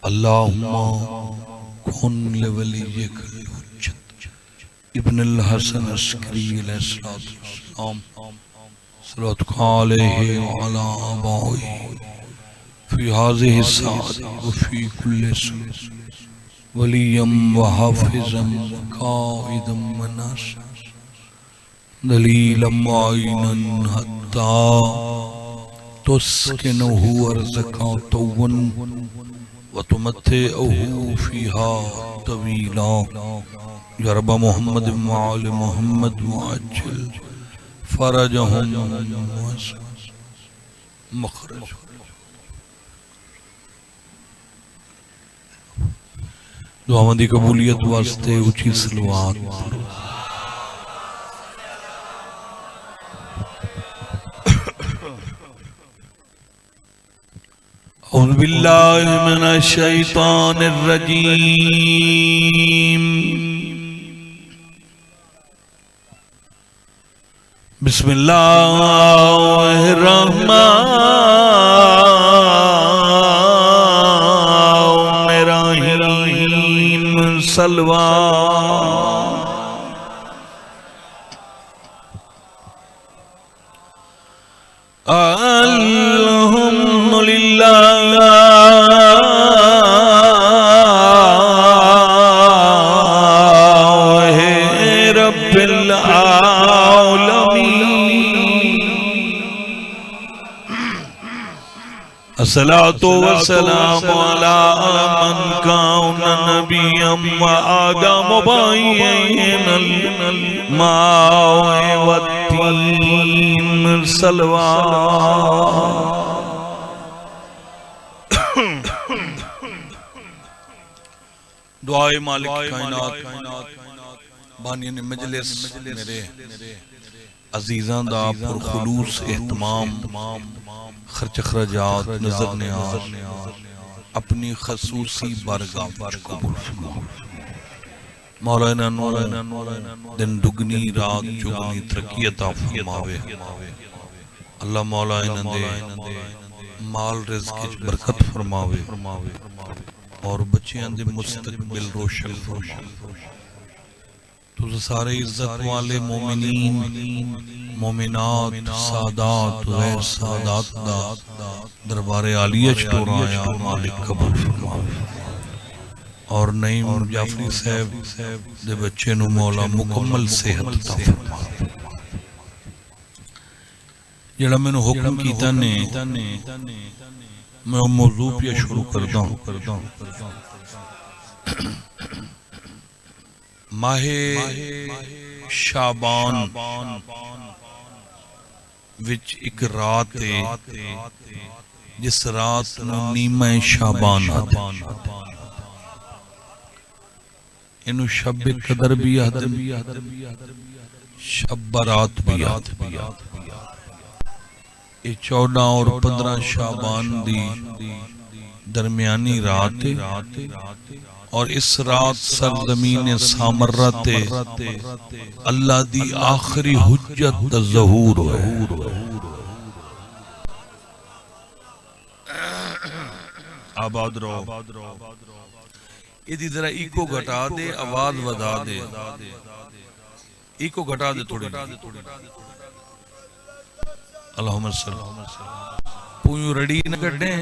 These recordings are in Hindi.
अल्लाहुम्मा कुन लिवलिय्यिक इब्न अल हसन अस्करी अलैहिस्सलाम सल्लल्लाहु अलैहि व अला आबाइहि फी हाज़िहि साअत व फी कुल्लि वलिय्यम व हाफ़िज़म काइदम व नासिर दलीलम व आइनन हत्ता तुस्किनुहु अर्ज़का तौवन व तुमत्तिअहु फ़ीहा तवीला या रब मोहम्मद व आले मोहम्मद मुअज्जिल फरजहुम मखरज। दुआवां दी कबूलियत वास्ते उची सलवात औज़ु बिल्लाहि मिनश शैतानिर रजीम। बिस्मिल्लाहिर रहमानिर रहीम। सलवा अल्हम्दुलिल्लाहि रब्बिल आलमीन। अस्सलातु वस्सलामु अला मन काना नबिय्यम व आदम बैनल मा'i वत्तीन। सलवा दुआए मालिक कायनात बानी ने मजलिस मेरे अजीज़ां दा पुरखुलूस एहतमाम खर्च खराजात नजर न्याज अपनी खसूसी बारगाह पर कबूल फरमा। मौलाना दिन दुगनी रात चुगनी तरक्की अता फरमावे। अल्लाह मौलाना दे माल रिज़्क़ च बरकत फरमावे और बच्चियां दे मुस्तकबिल रोशन तुझ सारे इज्जत वाले मोमिनीन मोमिनात सादात गैर सादात दा दरबारे आलिया च टोराया मालिक कबूल फरमावे और नईम जाफरी साहब दे बच्चे नु मौला मुकम्मल सेहत अता फरमावे। जेड़ा मैनू हुक्म कीता ने मैं मौजू पे शुरू करदा हूं। माहे शाबान विच एक रात है जिस रात नूं नीमा शाबान आते इनू शब कदर भी आते शब बारात भी आते। ये 14 और 15 शाबान दी दरमियानी रात और इस रात सरजमीन सामर्रत अल्लाह दी आखिरी हुज्जत ज़हूर है। आबाद रहो। इदी जरा इको घटा दे आवाज वधा दे। इको घटा दे थोड़ी। अल्लाहुम्मा सल्लल्लाहु पूयू रड़ी न कड्डे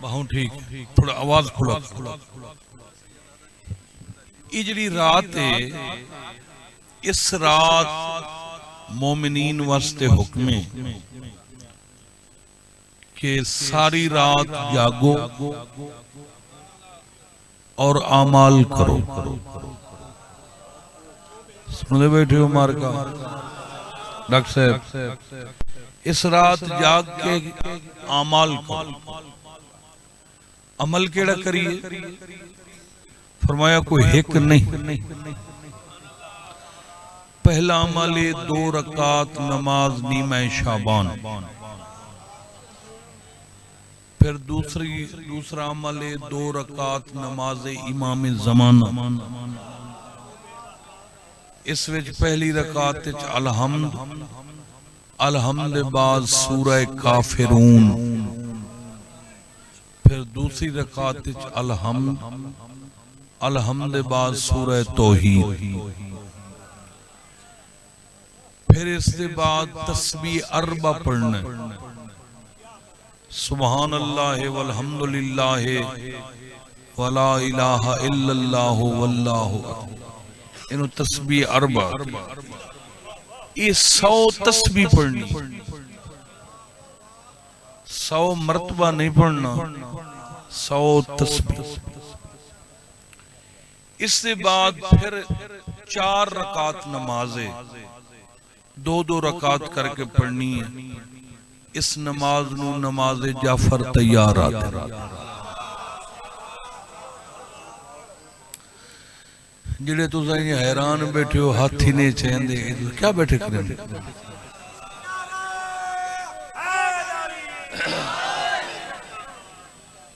बाहू ठीक थोड़ा आवाज खुला। ये जड़ी रात है इस रात मोमिनीन वास्ते हुक्म है कि सारी रात जागो और आमाल करो। सुनते बैठे हो मार का डॉक्टर साहब इस रात जाग के आमाल करो। अमल केड़ा करिए फरमाया कोई हिक नहीं। पहला अमल 2 रकात नमाज नीमा शाबान। फिर दूसरा अमल 2 रकात नमाज इमाम ज़माना। इस विच पहली रकात अलहम्द बाद सूरह काफिरून फिर दूसरी रकात विच अलहम्द दे बाद सूरह तौहीद, फिर इसके बाद तस्बीह अरबा पढ़ना, सुभान अल्लाह वल्हम्दुलिल्लाह वला इलाहा इल्लल्लाह वल्लाहु अकबर। इन्हों तस्बीह अरबा, ये 100 तस्बीह पढ़नी, 100 मरतबा नहीं पढ़ना, 100 तस्बीह। इसके बाद फिर 4 रकात नमाजे 2-2 रकात करके पढ़नी है। इस नमाज नू नमाजे जाफर तैयार आते। जिहड़े तुसां हैरान बैठे हो, हाथी ने चाहते क्या बैठे करें।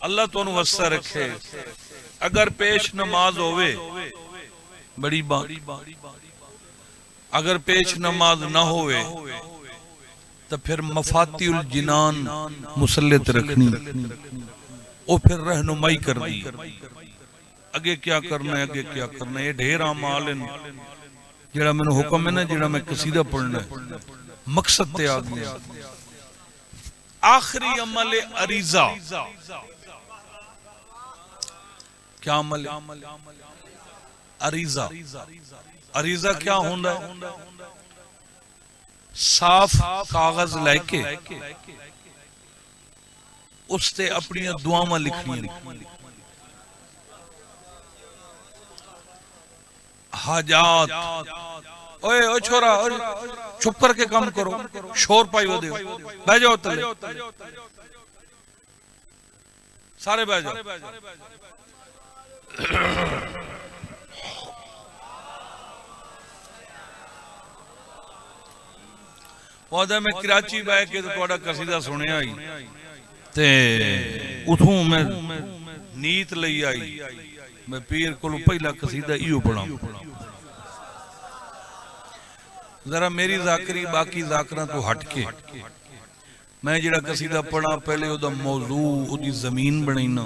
अल्लाह तुहानू वस्ता रखे। अगर पेश नमाज होवे बड़ी बात, अगर पेश नमाज ना होवे तो फिर मफातिउल जिनान मुसल्लत रखनी, वो फिर रहनुमाई कर दी अगे क्या करना है, अगे क्या करना है। ये ढेर अमाल हैं जेड़ा मैंने हुक्म है ना, जेड़ा मैं कसीदा पढ़ना है, मकसद ते आ गया। आखिरी अमल है अरीजा। क्या अमल है? अरीजा। अरीजा क्या होता है? साफ कागज लेके उसते अपनी दुआवां लिखनियां, हाजात। ओए ओ छोरा, चुप करके काम करो, शोर पाई वदे, बह जाओ तले, सारे बह जाओ। वादा मैं कराची बह के तो थोड़ा कसीदा सुनिया ही ते उठूं मैं नीत लई आई, मैं पीर को पहला कसीदा इहो पढ़ा। जरा मेरी जाकरी बाकी जाकरा तो हट के मैं जेड़ा कसीदा पढ़ा, पहले ओदा मौजू ओदी जमीन बनाईना।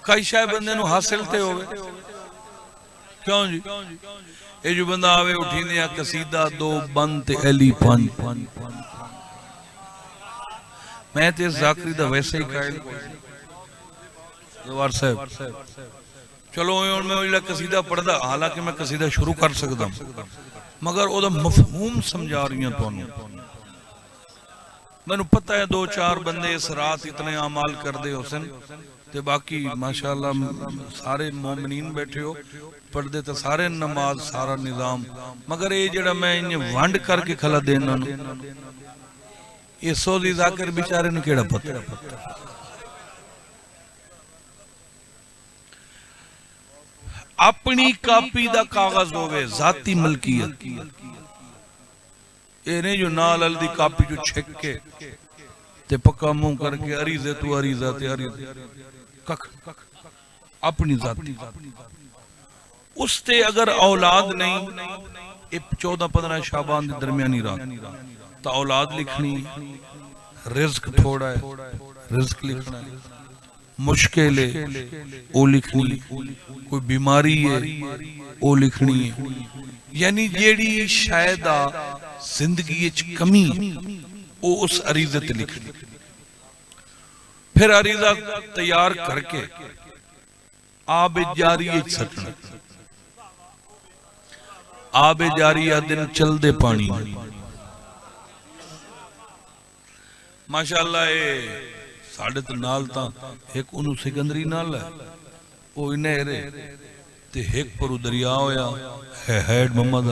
कई शायद बंदे नू हासिल ते होवे, क्यों जी? ये जो बंदा आवे उठींदे कसीदा 2 बंद ते एली 5, मैं ते जाकरी दा वैसे ही कायल जवार साहब। चलो मैं जेड़ा कसीदा पढ़दा, हालांकि मैं कसीदा शुरू कर सकदा, मगर ओदा मफहूम समझा रही हूं तुहानू। मैनू पता है 2-4 बंदे इस रात इतने अमाल करदे हुसन ते बाकी माशाअल्लाह सारे मोमिनीन बैठे हो, पढ़दे तो सारे नमाज सारा निजाम, मगर ये जेड़ा मैं इन्हें वंड करके खला देना ये सोदी जाकर बेचारे ने केड़ा पता। अपनी कापी दा कागज होवे, जाती मलकियत, ये नहीं जो नाल अल दी कापी जो छेक के ते पक्का मुंह करके अरीजे तू अरीजा ते अरीजे कख, अपनी जाती। उसते अगर औलाद नहीं, 14-15 शाबान दी दरमियानी रात तो औलाद लिखनी, रिज्क थोड़ा है रिज्क लिखना है, मुश्किल है वो लिखनी, कोई बीमारी है वो लिखनी है, यानी जेड़ी शायद जिंदगी कमी वो उस अरीजे ते लिखनी। फिर अरीजा तैयार करके आब जारी सटना। आब जारी दिन चलदे पानी, माशाअल्लाह साढ़े तो नाल एक उन्हों सिकंदरी नाल है, वो इन्हेरे ते एक पर दरिया होया है हैड मोहम्मद।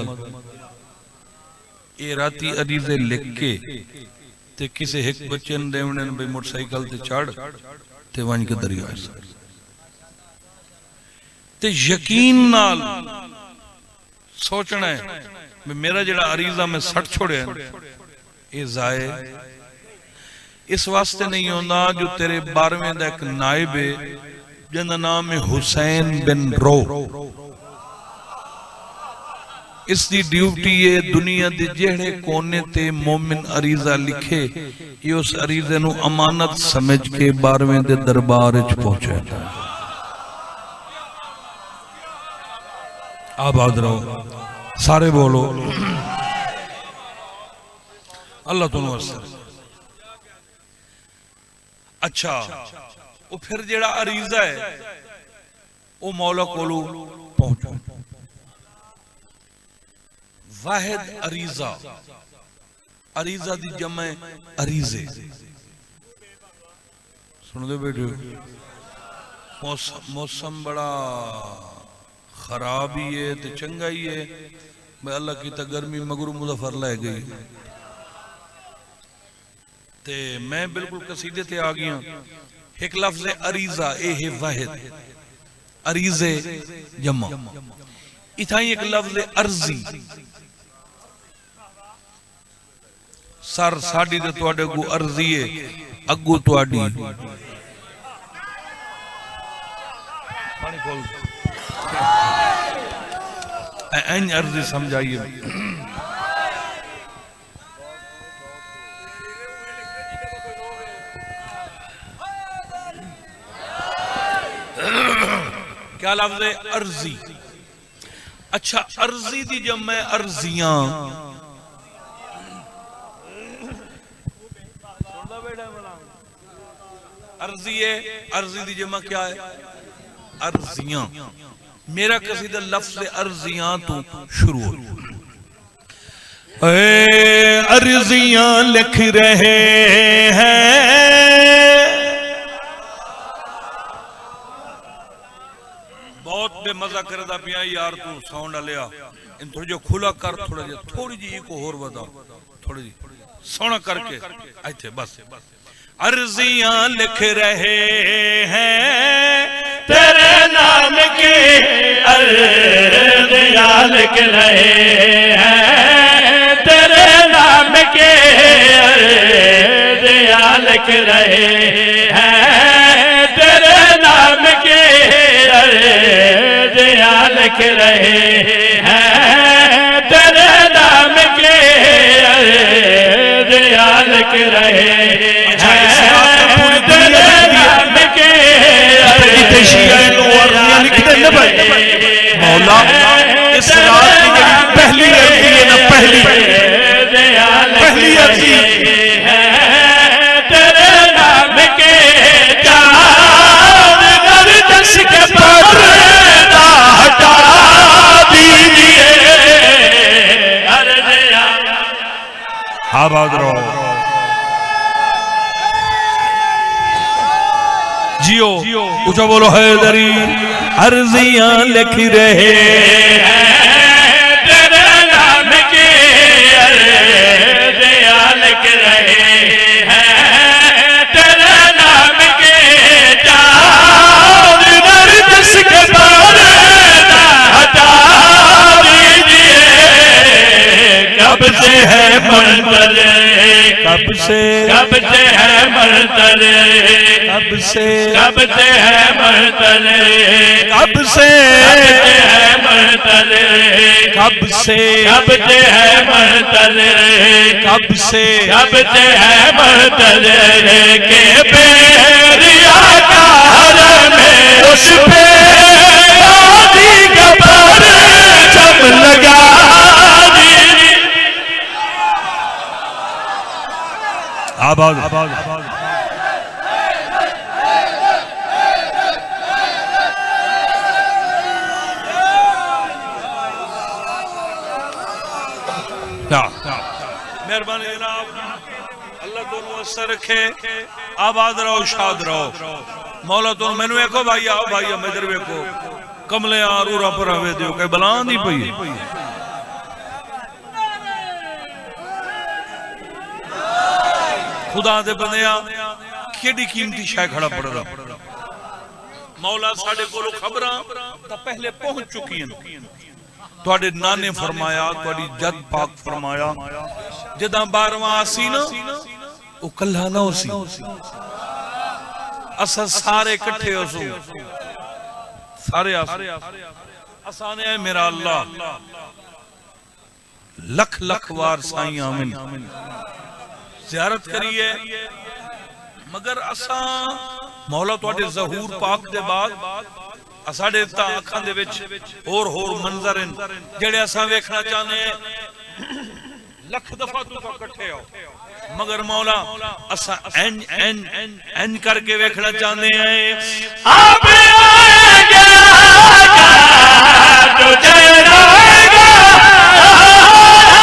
ये राती अरीजे लिख के ते किसे एक बच्चे ने देवने ने भाई मोटरसाइकिल ते चढ़ ते वन के दरिया ते यकीन नाल सोचना है मेरा जड़ा अरीजा में सट छोड़े ये जाए इस वास्ते नहीं होता जो तेरे 12वें दा एक नायब है जिंदा नाम है हुसैन बिन रो। इसकी ड्यूटी है दुनिया के जेड़े कोने ते मोमिन अरीजा लिखे ये उस अरीजे नू अमानत समझ के 12वें दे दरबार च पहुंचाता है। आबाद रहो सारे बोलो अल्लाह तुम वस्ते। अच्छा वो फिर जेड़ा अरीजा है वो मौला कोलू पहुंचो। वाहिद अरीजा, अरीजा दी जमा अरीजे। सुन दे बेटे मौसम बड़ा खराब ही है तो चंगा ही है। मैं अल्लाह की तो गर्मी मगरू मुजफ्फर लै गई ते मैं बिल्कुल कसीदे ते आ गया। एक लफ्ज़ अरीजा ए है वाहिद अरीजे जमा। इथा एक लफ्ज़ अर्जी सर साड़ी ते तुहाडे को अर्जी है अगू तुहाडी पानी खोल एन अर्जी समझाइए। क्या लफ्ज़ है अर्जी। अच्छा अर्जी दी जमा अर्जियां। अर्जी है अर्जी दी जमा क्या है अर्जियां। मेरा कसीदा लफ्ज़ अर्जियां तो शुरू हो। अर्जियां लिख रहे हैं बहुत बेमजा करदा पिया यार तू साउंड लिया इन थोड़ी जो खुला कर थोड़ा जी थोड़ी जी एक होर बता थोड़ी जी सोना करके ऐसे बस। अर्जियां लिख रहे हैं तेरे नाम के अर्जियां लिख रहे हैं तेरे नाम के अर्जियां लिख रहे हैं तेरे नाम के अर्जियां लिख रहे हैं तेरे नाम के अर्जियां लिख रहे हैं। मौला इस रात की पहली अर्जी है ना पहली अर्जी है तेरे नाम के चाँद गर्दश के पर्दा हटा दीजिए। अर्जियां आबाद रहो जियो ऊंचा बोलो हैदरी। अर्जियां लिख रहे हैं तेरे नाम के अर्जियां लिख रहे हैं तेरे नाम के चाँद गर्दश के पर्दा हटा दीजिए। कब से है मुंतज़िर कब से है मुंतज़िर कब से है मुंतज़िर कब से है मुंतज़िर कब से है मुंतज़िर कब से है मुंतज़िर के बेरिया का हरम में उस पे शादी का परचम लगा दीजिए। आबाद मेहरबानी जनाब अल्लाह दोनों असर रखे। आबाद रहो शाद रहो। मौला तो मैनू वेखो भाई आओ भाई इधर वेखो कमले आरूरा पर हवे दियो कई बला नहीं पई। खुदा दे बंदिया केडी कीमती शय खड़ा पड़ रहा। मौला साडे कोलों खबरां तां पहले पहुंच चुकी हैं। तुहाडे नाने फरमाया तुहाडी जद पाक फरमाया जदा 12वां आसी ना वो कल्ला ना होसी असा सारे इकट्ठे होसू सारे आसाने है मेरा अल्लाह लख लख वार साईं आमिन ज़ियारत करिए। मगर असा मौला तुहाडे ज़हूर पाक दे बाद साडे अखां दे विच होर मंजर जेड़े असा वेखना चाहने लख दफा तू इकट्ठे आओ, मगर मौला असा एन करके वेखना चाहते हैं। अब आएगा तुझे लाएगा,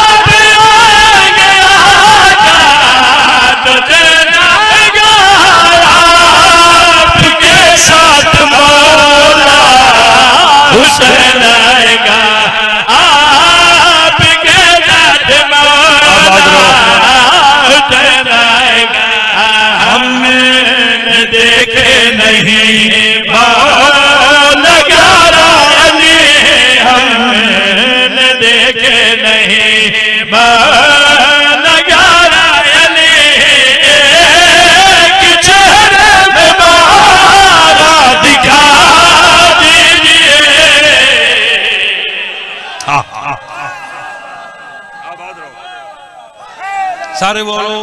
अब आएगा तुझे लाएगा, आपके साथ मौला हुसैन आएगा, आपके साथ मौला हुसैन आएगा। हमने देखे नहीं मौला ग्यारह अली, हमने देखे नहीं मौला ग्यारह अली, एक चेहरे में मारा दिखा दीजिए। सारे बोलो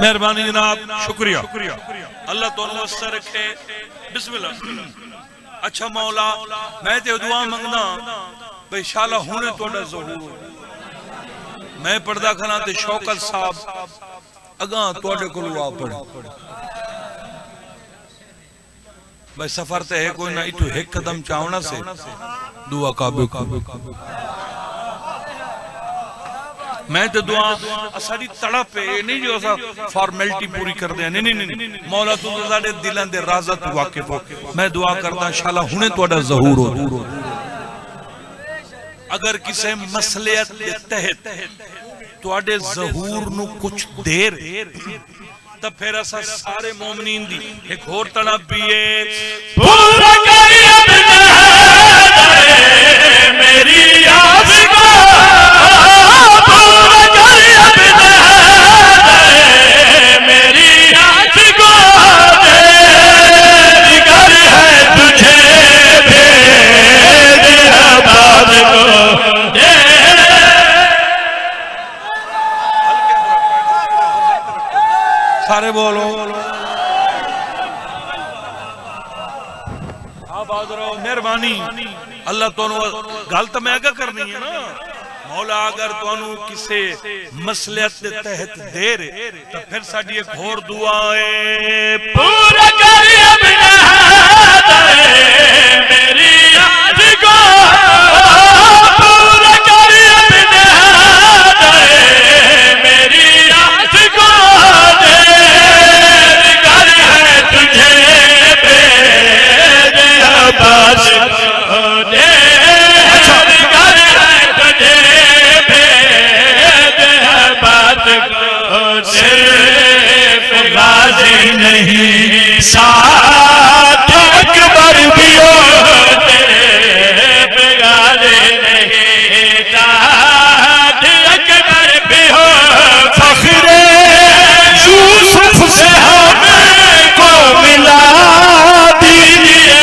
मेहरबानी जनाब, शुक्रिया। अल्लाह तो वस्ता रखे। बिस्मिल्लाह। अच्छा मौला मैं ते दुआ मंगना भाई शाला हुने तोड़ा ज़हूर मैं पढ़दा खाना ते शौकत साहब अगा तोड़े को आ पढ़ भाई सफर ते है कोई ना इतु एक कदम चावना से दुआ काबे मैं तो दुआ साडी तड़प है नहीं जो असा फॉर्मेलिटी पूरी कर दे नहीं मौला तू साडे दिलां दे राज़ा तू वाकिफ हो। मैं दुआ करदा शाला हुने तोड़ा ज़हूर हो। अगर किसी मसलियत दे तहत तोड़े ज़हूर नु कुछ देर तब फिर असा सारे मोमिनीन दी एक होर तड़प भी है। पूरा करिए मेरी आस को, पूरा करिए मेरी आस को, जिगर है तुझे भेज आबाद को दे। सारे बोलो मेहरबानी। अल्लाह तो गल तो मैं क्या करनी है ना मौला अगर तुहानू किसे मसलियत दे तहत देर तो फिर साडी एक होर दुआ है। पूरा करिए मेरी याद को, पूरा करिए मेरी याद को, जिगर है तुझे भेज आबाद को दे, जिगर है तुझे भेज आबाद को दे। गाजी नहीं साथ अकबर भी होते, गाजी नहीं साथ अकबर भी हो, फख्रे यूसुफ से हमें को मिला दीजिए।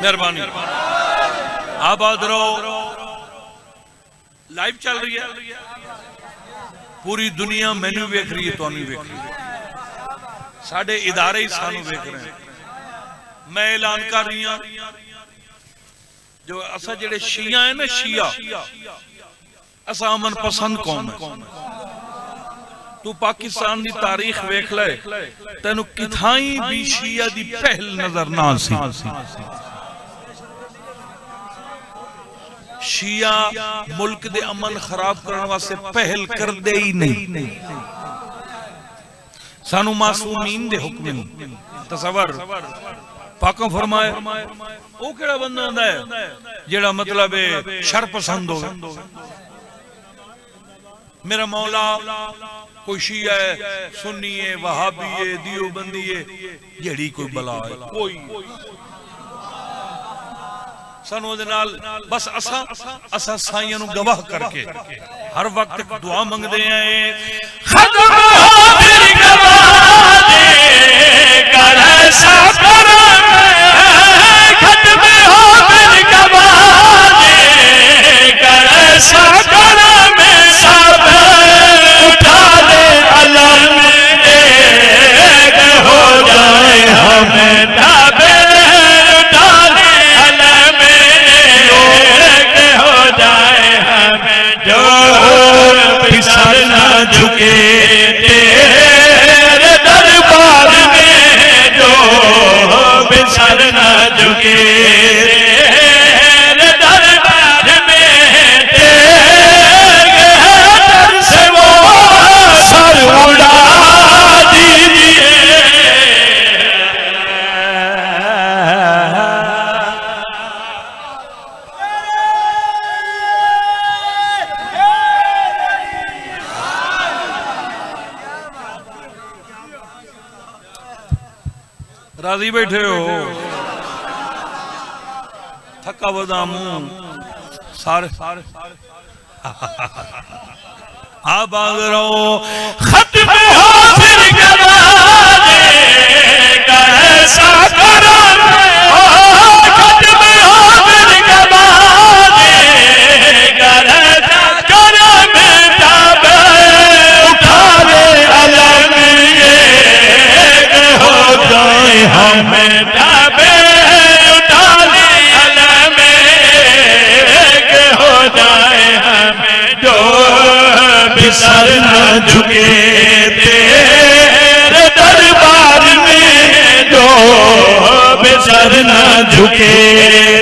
मेहरबानी आबाद रहो। लाइव चल रही है पूरी दुनिया मैनू वेख रही है तुहानू वेख रही है साडे इदारे ही सानू वेख रहे हैं। मैं ऐलान कर रही हूं जो असा जेड़े शिया है ना शिया असा अमन पसंद कौम है। तू पाकिस्तान दी तारीख वेख ले तेनू किथाई भी शिया दी पहल नजर ना सी। शिया मुल्क दे अमन खराब करने वास्ते पहल कर दे ही नहीं। सानू मासूमीन दे हुक्म तसव्वुर पाकों फरमाए ओ केड़ा बंदा हुंदा है जेड़ा मतलब शर पसंद हो मेरा मौला कोई शिया है, सुन्नी है, वहाबी है, दियोबंदी है, जेड़ी कोई बला है कोई सानू दे नाल बस असा साइयां नू गवाह करके हर वक्त दुआ मंगदे हैं। खत्म हो फिर गवाह दे कर ऐसा करम, खत्म हो फिर गवाह दे कर ऐसा करम, सब उठा ले अलम एक हो जाए हमें दाबे, उठा ले अलम एक हो जाए हमें, जो फिसल न झुके तेरे दरबार में, जो फिसल न झुके तेरे दरबार में, तेरे दर से वो सर उड़ा दीजिए। राजी बैठे हो, थका बदामू सारे आप आग रहो। खत्म हो फिर गवाह दे कर ऐसा करम, खत्म हो फिर गवाह दे कर ऐसा करम, तब उठा ले अलम एक हो जाए हमें, तब उठा ले अलम एक हो जाए हमें, जो बिसर न झुके तेरे दरबार में, जो बिसर न झुके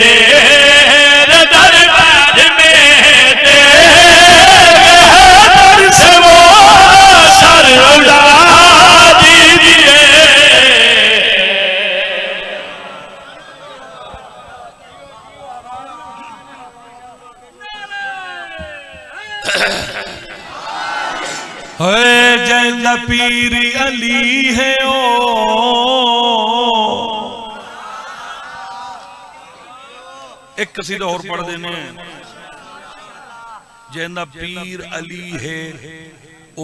तेरे दरबार में, तेरे दर से वो सर उड़ा दीजिए। जैदा पीर अली है ओ, एक कसीदा और पढ़ देने। जैदा पीर अली है ओ,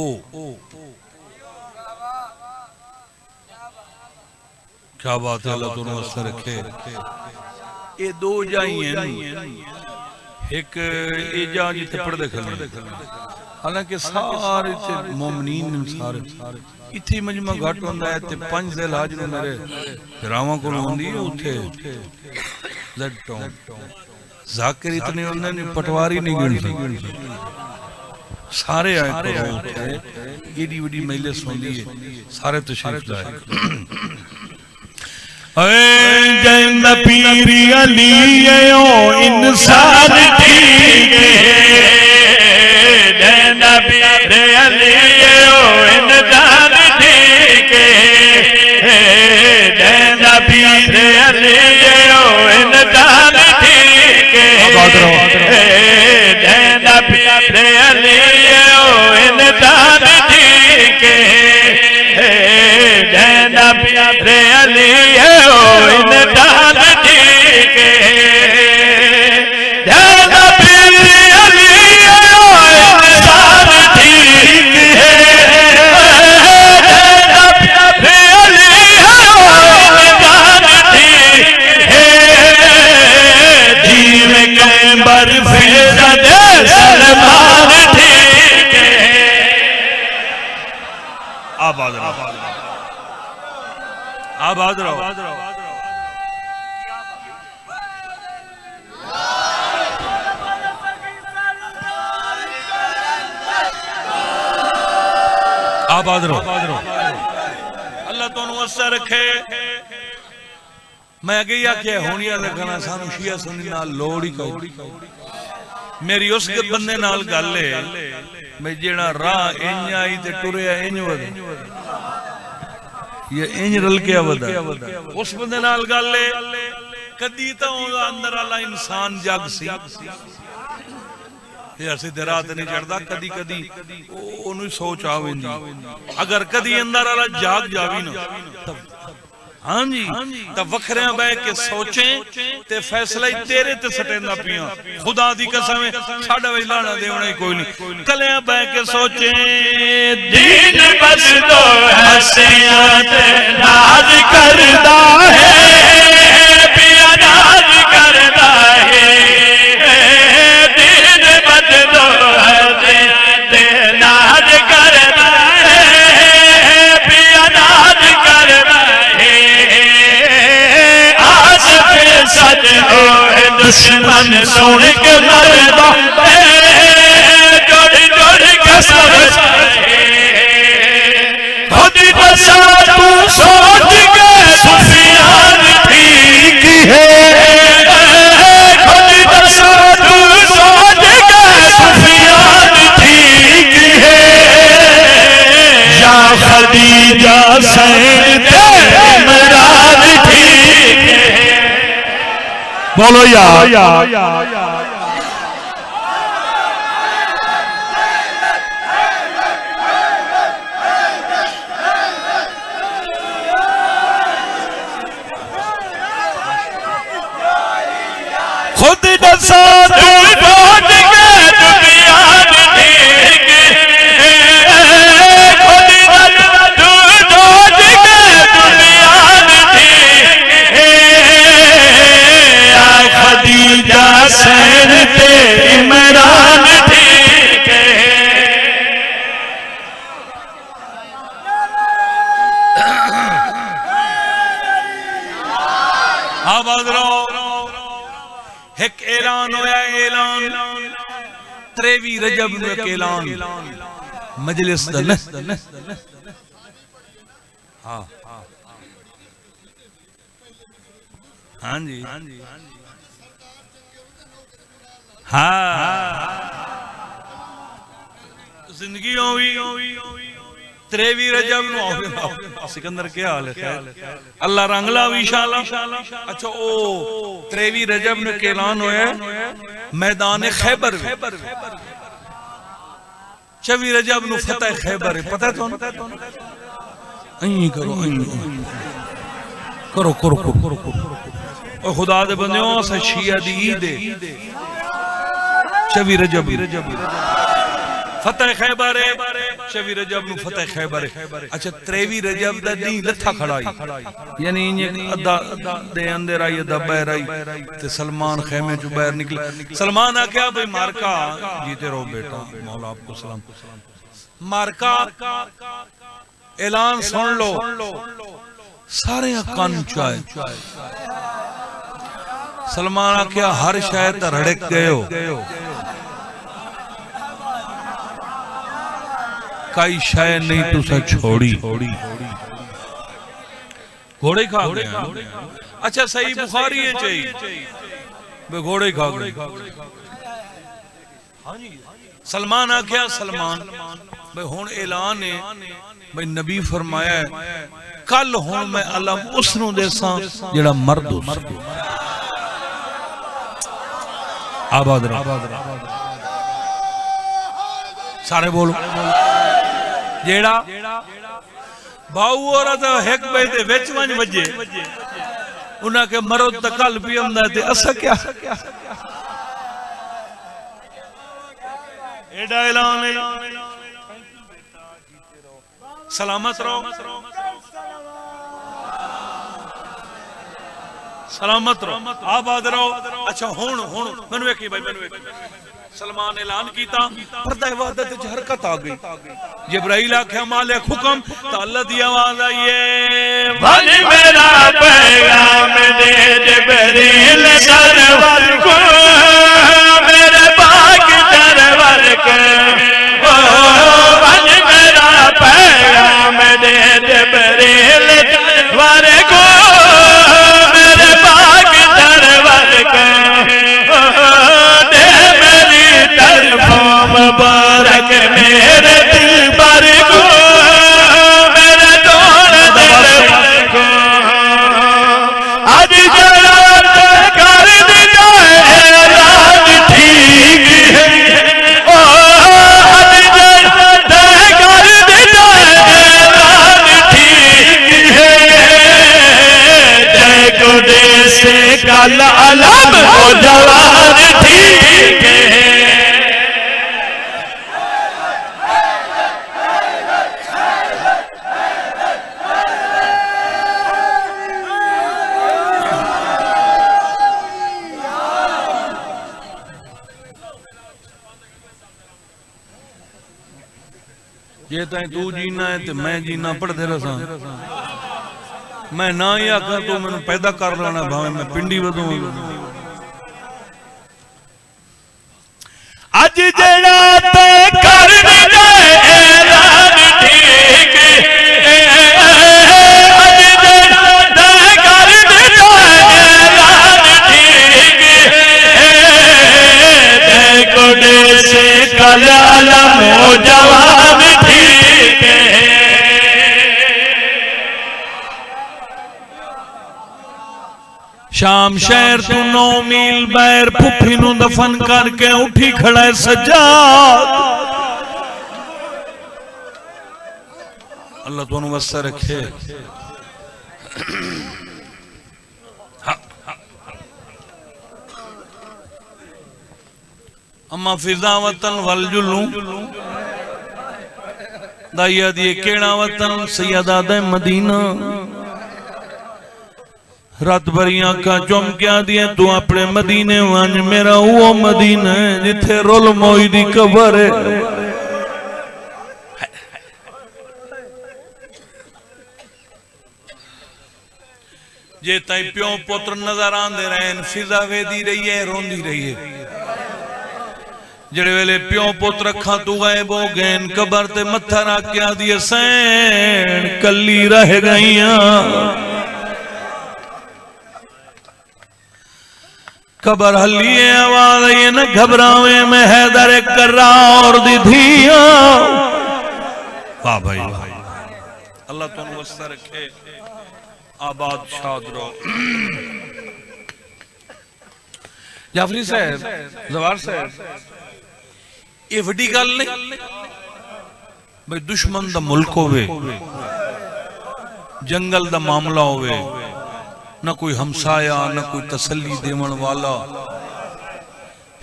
क्या बात है, अल्लाह दोनों वास्ते रखे। ये दो जाई हैं, एक ये जा जिथे पढ़दे खले, हालांकि सारे मोमनीन सारे इत्थे मजमा घट होंदा है ते पंज दिल हाज ने मेरे रावां कोल होंदी है उथे लट्टों जाकिर इतने होंदे ने पटवारी नहीं गिन सकदे, सारे आए करो उथे एडी वडी मजलिस होंदी है, सारे तशरीफ लाए। जैदा पीर अली ओ इंसान ठीक है, जैदा पीर अली ओ इंसान ठीक है, जैदा पीर अली ओ इंसान ठीक है, जैदा पीर अली ओ इंसान ठीक है, जैदा पीर अली ओ इंसान ठीक है, जैदा पीर अली ओ इंसान ठीक है, जैदा पीर अली ओ इंसान ठीक है, जीव के बर्फी दे सलमान ठीक है। आबाद रहो, आबाद रहो, आबाद रहो, अल्लाह तुहानू अस्सा रखे। मैं अगे आख्या होनिया लिखना सानू शिया सुन्नी नाल लोड़ ही कोई। मेरी उस बंदे नाल गल है मैं जेड़ा राह इंज आई ते टुरया इंज वध ये इंज रल के वधा, उस बंदे नाल गल है। कदी तो अंदर वाला इंसान जग सी ये असि रात नहीं चढ़ता कदी कदी ओनू सोच आ वेंदी अगर कदी अंदर वाला जाग जावी ना तब हाँ जी तब वखरे बह के सोचें ते फैसला ही तेरे ते सटेंदा पिया खुदा दी कसम साडा वे लाना देवना ही कोई नहीं कले बह के सोचें दीन बस तो हसिया ते नाज करदा है पिया नाज करदा है दीन बस तो हसिया ते नाज करदा है पिया नाज करदा सच हो दुश्मन सुन के मरदा जोड़ जोड़ के सब खुद बसा तू सोच के सुफियान ठीक है खुद बसा तू सोच के सुफियान ठीक है या खदीजा सैन ते इमरान ठीक है बोलो यार खुद दसा तू सोच के दुनिया ठीक है खुद दसा तू सोच के दुनिया ठीक है खदीजा सैन ते इमरान ठीक है आबाद रहो एक ऐलान होया ऐलान 23 रजब नु एक ऐलान मजलिस दा हां हां जी हाँ जिंदगी हुई 23 रजब नु सिकंदर क्या हाल है अल्लाह रंगला भी इंशाअल्लाह अच्छा ओ 23 रजब नु ऐलान होया मैदान खैबर 24 रजब नु फतेह खैबर पता है तो अई करो करो करो करो ओ खुदा दे बंदेओ अस शिया दी ईद है 24 रजब फतेह खैबर 24 रजब नु फतेह खैबर अच्छा 23 रजब दा दी लथा खड़ाई यानी अद्धा दे अंदर आई अद्धा बाहर आई ते सलमान खैमे चो बाहर निकला सलमान आख्या भाई मार्का जीते रहो बेटा मौला आपको सलाम मार्का ऐलान सुन लो सारे कान चाहे सलमान आख्या हर शायद रड़क गए हो कई शायद नहीं तुसा छोड़ी घोड़े खा गए अच्छा सही बुखारी है चाहिए घोड़े खा गए सलमान आख्या सलमान भाई हुन ऐलान है भाई नबी फरमाया है कल हुन मैं अलम उसनू देसा जेड़ा मर्द हो आबाद सारे बोलो जेड़ा बाऊ औरत एक बजे विच वंज वजे उन्हें के मरो तो कल पियंदा ते अस क्या एडा ऐलान है सलामत रहो सलामत रहो आबाद रहो अच्छा हुन हुन मैनू वेखी भाई मैनू वेखी सलमान ऐलान कीता पर्दा इबादत च हरकत आ गई जिब्राइल आख्या मालिक हुक्म तो अल्लाह दी आवाज आई है बन मेरा पैगाम दे जिब्राइल सरवर को मेरे पाक सरवर को बन मेरा पैगाम दे जिब्राइल सरवर को मेरे पाक सरवर को मुबारक मेरे दिल पर को मेरे दोनों दरबार को आज जरा कर दिया ऐलान ठीक है कल अलम वो जवान ठीक है। जे ताई तू जीना है तो मैं जीना पढ़ते रसा मैं ना ही आखा तू मैंने पैदा कर लेना भावे मैं पिंडी वधू अज जड़ा ते कर दे ऐलान ठीक अज जड़ा ते कर दे ऐलान ठीक देखो से कल अलम हो जवान ठीक शाम शहर तू 9 मील बैर फुफी नू दफन करके उठी खड़ा है सज्जाद अल्लाह तुहानू वस्ता रखे। अम्मा फिजा वतन वल जुलू दाइया दिए केड़ा वतन सैयदा दे मदीना रात भरी आंखा चौमकिया दिए तू अपने मदीने वंज मेरा वो मदीना है जिथे रोल मोई दी कबर है। जे ताई प्यो पुत्र नजर आंदे रहे फिजा वेदी रही है रोंदी रही है जड़े वेले प्यो पुत्र अखा तू गए बो गैन कबर ते मत्था रख के आदि सैन कली रह गईया कबर हलिए आवाज आई न घबरावे में हैदर कर्रा और दी धिया वाह भाई अल्लाह तुम वस्ता रखे आबाद शाद रहो। जाफरी साहब जवार साहब ये वड्डी गल नहीं भाई दुश्मन दा मुल्क होवे जंगल दा मामला होवे न कोई हमसाया न कोई तसल्ली देवन वाला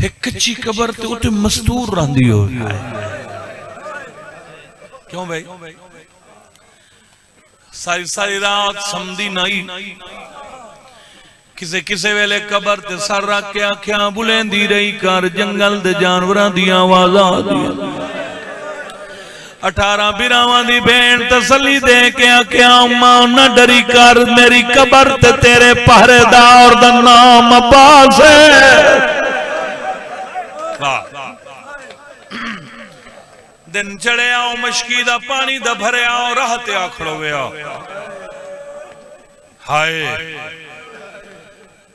एक कच्ची कबर ते उते मस्तूर रहंदी हो क्यों भाई सारी सारी रात समझी नहीं किसे किसे वेले कबर ते सर रख के आंखियां बुलेंदी रही कर जंगल दे जानवरां दी आवाज़ां आदियां 18 बिरावां दी भेण तसल्ली दे के आख्या अम्मा ना डरी कर मेरी कबर ते तेरे पहरेदार दा नाम अब्बास है। दिन चढ़े आओ मशकी दा पानी दा भरे आओ राह ते आ खड़ोवे आओ हाय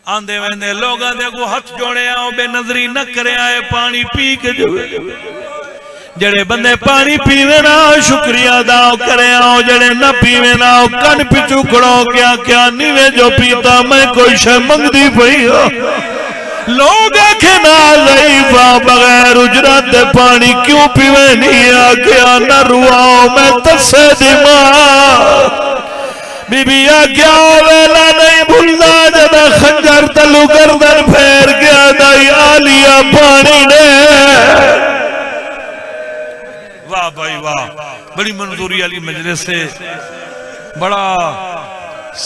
आंदे वेंदे लोगां दे अगों हथ जोड़े आओ बेनजरी न करे आए पानी पी के जवे जड़े बंदे पानी पीवे ना शुक्रिया अदा करे आओ जड़े न पीवे ना कन पिछू खड़ो क्या क्या नीवे जो पीता मैं कोई शय मंगदी पई लोग आखे ना ज़ईफ़ा बगैर उजरत दे पानी क्यों पीवे नहीं आख्या न रुआओ मैं तसे दिमा बीबी आख्या वेला नहीं भूलना जदा खंजर तलू गर्दन फेर गया दाई आलिया पानी ने वाह भाई वाह बड़ी मंजूरी वाली मजलिस से बड़ा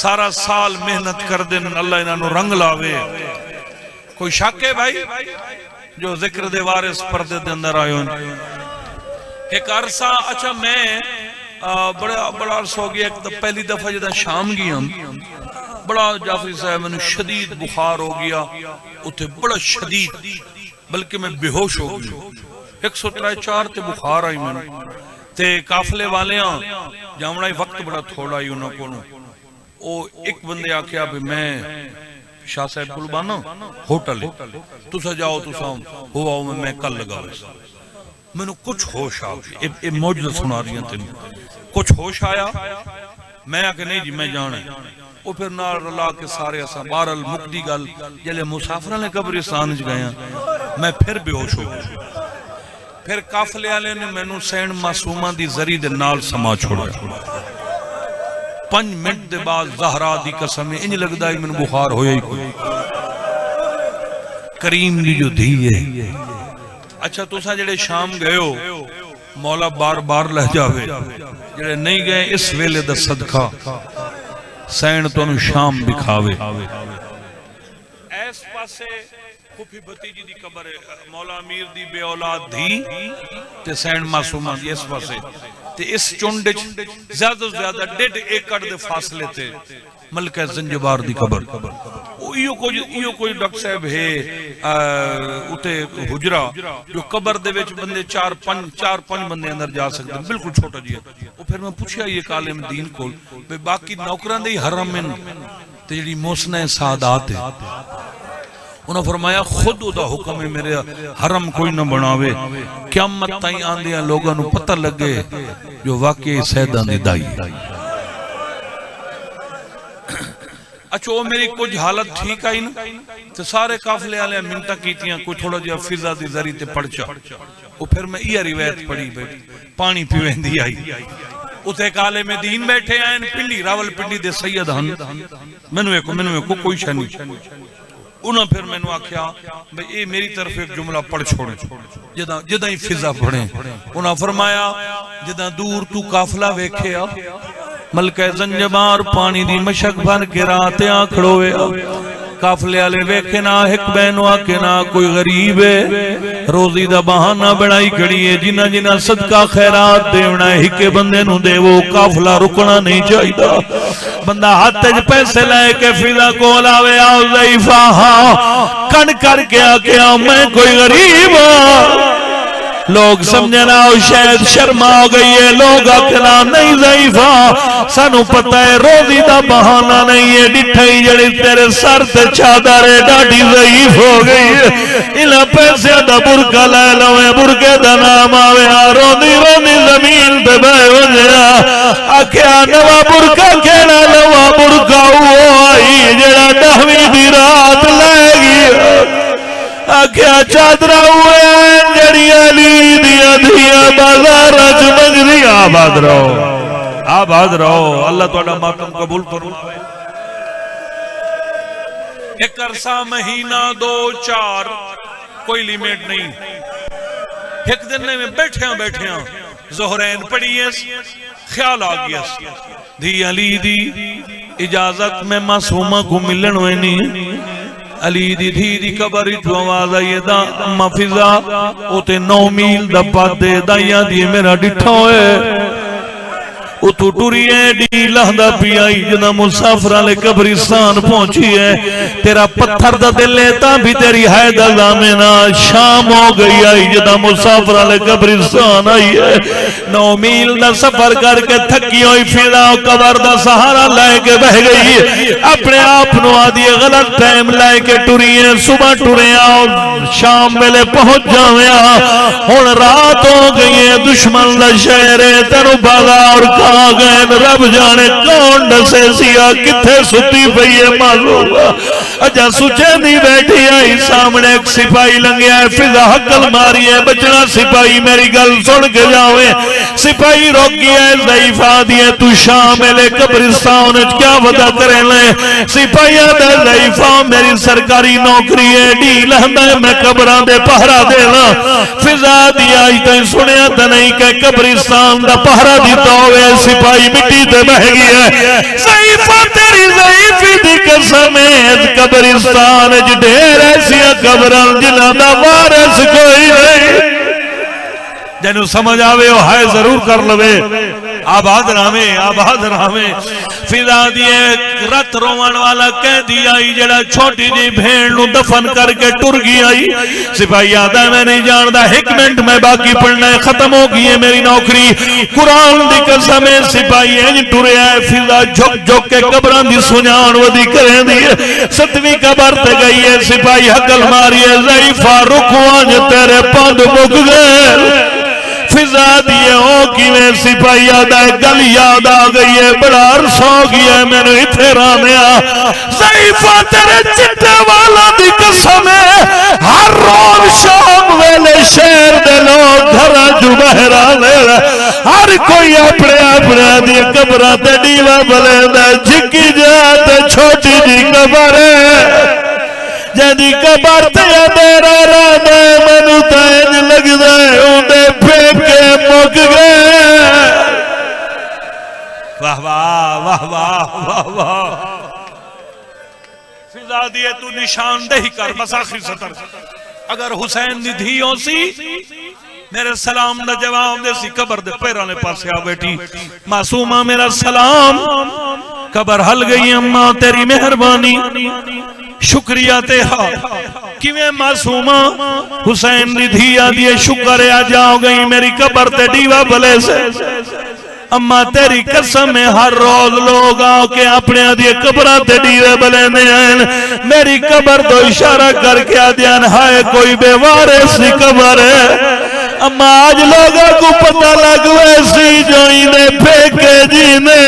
सारा साल मेहनत कर दे अल्लाह इन्हों रंग लावे कोई शक है भाई जो जिक्र दे वारिस पर्दे दे अंदर आयो एक अरसा अच्छा मैं बड़ा बड़ा अर्सा हो गया एक पहली दफा जदा शाम गया बड़ा जाफरी साहब मैंने शदीद बुखार हो गया उथे बड़ा शदीद बल्कि मैं बेहोश हो गया 103 ते बुखार आई मैंने ते काफले वाले जामना वक्त बड़ा थोड़ा ही उन्होंने को एक बंदे आख्या भी मैं शाह साहब कुलबाना होटल तुसा जाओ तुसा हो आओ मैं कल लगा मैंने कुछ होश आ गई मौजूद सुना रही तेन कुछ होश आया मैं आके नहीं जी मैं जाना वो फिर नाल रला के सारे असा बहरल मुक्ति गल जले मुसाफिर ने कब्रिस्तान च गया मैं फिर बेहोश हो गया फिर काफले वाले ने मैनू सैन मासूमा दी जरी दे नाल समा छोड़ा 5 मिनट दे बाद ज़हरा दी कसम इंज लगदा है मैनू बुखार होया ही कोई करीम की जो धी है। अच्छा तुसा जेड़े शाम गए हो मौला बार बार ले जावे, जेड़े नहीं गए इस वेले दा सदका सैन तुहानू शाम दिखावे। इस पासे फुफी भतीजी दी कबर है, मौला अमीर दी बे औलाद धी ते सैन मासूमा दी इस पासे ते इस चुंड ज्यादा तो ज्यादा 1.5 एकड़ दे फासले ते मलका ज़ंजबार दी कबर। इयो कोई डॉक्टर साहब है उते हुजरा जो कबर दे विच बंदे 4-5 बंदे अंदर जा सकते हैं, बिल्कुल छोटा जी है। वो फिर मैं पूछया ये कालिम दीन कोल बे बाकी नौकरां दे ही हरम हैं ते जेड़ी मोहसना सादात है, उन्होंने फरमाया खुद उदा हुक्म है मेरे हरम कोई न बनावे, क़यामत ताईं आंदियां लोगों को पता लगे जो वाकई सैदा दी दाई। अच्छा वो मेरी कुछ हालत ठीक आई ना तो सारे काफले वाले मिन्नतां कीतियां, कोई थोड़ा जिहा फिजा दी जरी ते पड़चा। वो फिर मैं यह रिवायत पढ़ी पानी पीवेंदी आई। उथे काले में दीन बैठे आए पिंडी रावल पिंडी दे सैयद हन, मैनू एको कोई शै नहीं। उन्हें फिर मैनू आख्या भाई ये मेरी तरफ एक जुमला पढ़ छोड़े जदा ही फिजा पढ़े। उन्हें फरमाया जदा दूर तू काफला वेख्या मलका ज़ंजबार पानी दी मशक भर के रात आ खड़ोवे, काफले वाले वेखे ना एक बहनों आके ना कोई गरीब है रोजी दा बहाना बनाई खड़ी है, जिन्ना जिन्ना सदका खैरात देवना है हिके बंदे नू देवो, काफला रुकना नहीं चाहिए। बंदा हाथ च पैसे लेके फिजा कोल आवे आओ ज़ईफा कण करके आके मैं कोई गरीब लोग समझना शायद शर्मा हो गई है, लोग आखना नहीं ज़ईफा सानू पता है रोजी का बहाना नहीं है, डिठई जड़ी तेरे सर ते चादर है डाडी ज़ईफ हो गई है, इन्हां पैसे दा बुरका ले लवे बुरके दा नाम आवे रोंदी रोंदी जमीन पे बह वजया आख्या नवा बुरका केड़ा नवा बुरका वो आई जेड़ा 10वीं दी रात ले गई। आख्या चादरा हुए जड़िया ली दिया दिया बाजार मंगदी। आबाद रहो अल्लाह तुहाडा मातम कबूल फरमावे। एक अरसा महीना 2-4 कोई लिमिट नहीं। एक दिन में बैठिया ज़ोहरैन पढ़ी ख्याल आ गया धी अली दी इजाजत में मासूमा को मिलन वनी अली दी धी दी कबर चो आवाज आई दा अम्मा फिजा उते 9 मील दा पादे दाइया दी मेरा डिठा होए उतू टुरी है डी लहदा पी आई जदा मुसाफिर वाले कब्रिस्तान पहुंची है तेरा पत्थर दा दिल है ता भी तेरी है दा जामेना शाम हो गई आई जदा मुसाफिर वाले कब्रिस्तान आई है 9 मील दा सफर करके थकी हुई फिजा कबर दा सहारा लेके बह गई अपने आप नु आदी गलत टाइम लेके टुरी है सुबह टुरे आओ शाम वेले पहुंच जावे हुन रात हो गई है दुश्मन दा शहर है तेनु बाजार गए रब जाने कौन दसे सिया किथे सुती पई है मालूम अजा सुचेंदी बैठी आई सामने एक सिपाही लंघिया फिजा हकल मारी है बचना सिपाही मेरी गल सुन के जावे सिपाही रोक गया ज़ईफा दिए तू शाम मेले कब्रिस्तान क्या पता करे ले सिपाही दे ज़ईफा मेरी सरकारी नौकरी है डी लहंदा मैं कब्रां दे पहरा देना फिजा दिया तो सुनिया तो नहीं के कब्रिस्तान दा पहरा दिता होवे सिपाही मिट्टी ते बह गई है ज़ईफा तेरी ज़ईफी दी कसम है कब्रिस्तान च ढेर ऐसियां कब्रां जिन्हां दा वारिस कोई नहीं जैनू समझ आवे वो है जरूर कर लवे आबाद रामे फिजा दिए रत रोवन वाला कह दिया जड़ा छोटी जी भेड़ नु दफन करके टुर गई आई सिपाही आदा मैं नहीं जानता 1 मिनट में बाकी पढ़ना है खत्म हो गई है मेरी नौकरी कुरान दी कसम है सिपाही इंज टुरया है फिजा झुक झुक के कब्रां दी सुजान वदी करे दी 7वीं कबर ते गई है सिपाही हकल मारी है ज़ईफा रुकवां तेरे पंध मुक गए फिजा दिए ओ किवें सिपाही आदा गल याद आ गई है बड़ा अरसा हो गया है मैंने इथे रानिया ज़ईफा तेरे चिट्टे वाला दी कसम है हर रोज शाम वेले शहर दे लोग घरां चों बाहर आवे हर कोई अपने अपने दी कब्रां ते दीवा बलेंदा झिकी जा ते छोटी जी कबर है जदी कबर ते अंधेरा रहता है मैनू तो इंज लगता है उन्हें फेंके मुक गए। वाह वाह वाह वाह वाह वाह। फिजा दिए तू निशानदेही कर बस आखिरी सतर। अगर हुसैन निधि सी मेरे सलाम का जवाब दे सी कबर दे पैरों ने पासे आ बैठी मासूमा मेरा सलाम कबर हल गई अम्मा तेरी मेहरबानी शुक्रिया तेरा किवें मासूमा हुसैन निधि आदि शुक्र आ जाओ गई मेरी कबर ते दीवा भले से अम्मा तेरी कसम है हर रोज लोग आके अपने आदि कबर ते दीवे बलेंदे हैं मेरी कबर तो इशारा करके आद्यान हाय कोई बेवारिस सी कबर है। अम्मा आज लोगों को पता लग वैसी जो इन्हें फेंके जी ने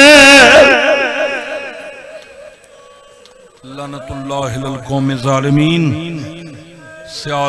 लनतुल्लाहि अलल कौमि ज़ालिमीन।